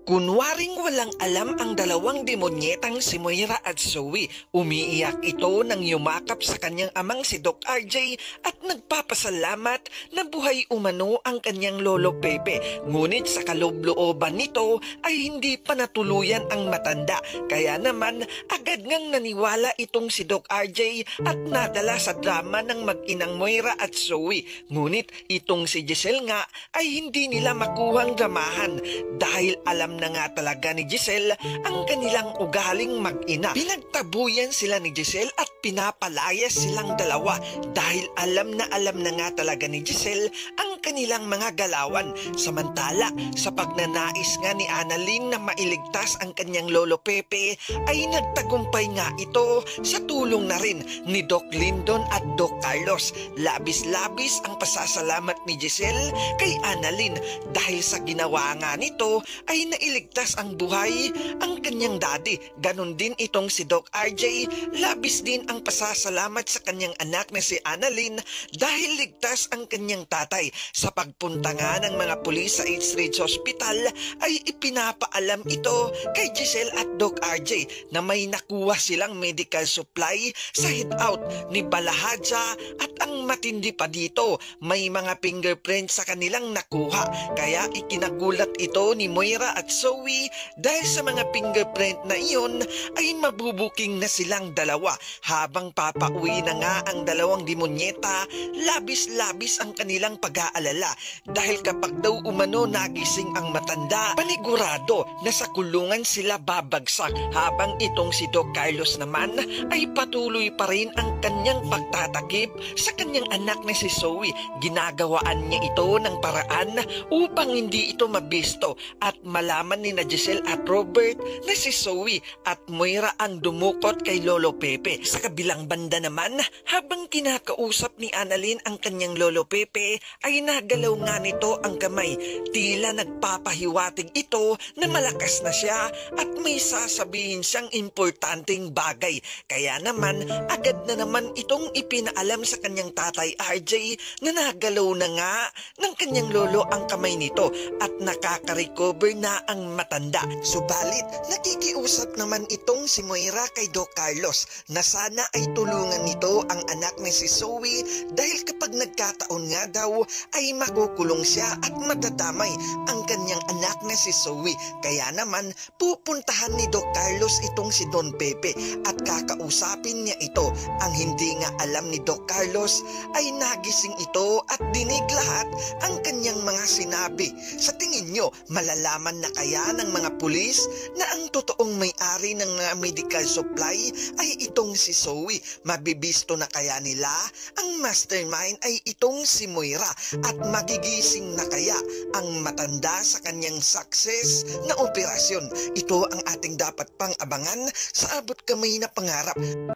Kunwaring walang alam ang dalawang demonyetang si Moira at Zoe. Umiiyak ito nang yumakap sa kanyang amang si Doc RJ at nagpapasalamat na buhay umano ang kanyang lolo Pepe. Ngunit sa kaloob-looban nito ay hindi pa natuluyan ang matanda. Kaya naman agad ngang naniwala itong si Doc RJ at nadala sa drama ng mag-inang Moira at Zoe. Ngunit itong si Giselle nga ay hindi nila makuhang dramahan dahil alam na nga talaga ni Giselle ang kanilang ugaling mag-ina. Pinagtabuyan sila ni Giselle at pinapalayas silang dalawa dahil alam na nga talaga ni Giselle ang kanilang mga galawan. Samantala, sa pagnanais nga ni Annalyn na mailigtas ang kanyang lolo Pepe ay nagtagumpay nga ito sa tulong na rin ni Doc Lyndon at Doc Carlos. Labis-labis ang pasasalamat ni Giselle kay Annalyn dahil sa ginawa nga nito ay nailigtas ang buhay ang kanyang daddy. Ganon din itong si Doc RJ, labis din ang pasasalamat sa kanyang anak na si Annalyn dahil ligtas ang kanyang tatay. Sa pagpunta nga ng mga pulis sa H. Ridge Hospital ay ipinapaalam ito kay Giselle at Doc RJ na may nakuha silang medical supply sa hideout ni Balahaja at ang matindi pa dito, may mga fingerprints sa kanilang nakuha. Kaya ikinagulat ito ni Moira at Zoe dahil sa mga fingerprint na iyon ay mabubuking na silang dalawa. Habang papauwi na nga ang dalawang demonyeta, labis-labis ang kanilang pag-aalala dahil kapag daw umano nagising ang matanda, panigurado na sa kulungan sila babagsak, habang itong si Doc Carlos naman ay patuloy pa rin ang kanyang pagtatakip sa kanyang anak na si Zoe. Ginagawaan niya ito ng paraan upang hindi ito mabisto at malaman ni na Giselle at Robert na si Zoe at Moira ang dumukot kay Lolo Pepe. Sa kabilang banda naman, habang kinakausap ni Annalyn ang kanyang Lolo Pepe ay nagalaw nga nito ang kamay. Tila nagpapahiwatig ito na malakas na siya at may sasabihin siyang importanteng bagay. Kaya naman agad na naman itong ipinaalam sa kanyang tatay RJ na nagalaw na nga ng kanyang lolo ang kamay nito at nakaka-recover na ang matanda. Subalit nakikiusap naman itong si Moira kay Doc Carlos na sana ay tulungan nito ang anak ni si Zoe dahil kapag nagkataon nga daw ay makukulong siya at madadamay ang kanyang anak na si Zoe. Kaya naman pupuntahan ni Doc Carlos itong si Don Pepe at kakausapin niya ito. Ang hindi nga alam ni Doc Carlos ay nagising ito at dinig lahat ang kanyang mga sinabi. Sa tingin nyo, malalaman na kaya ng mga pulis na ang totoong may-ari ng mga medical supply ay itong si Zoe? Mabibisto na kaya nila ang mastermind ay itong si Moira at magigising na kaya ang matanda sa kanyang success na operasyon? Ito ang ating dapat pang abangan sa abot kamay na pangarap.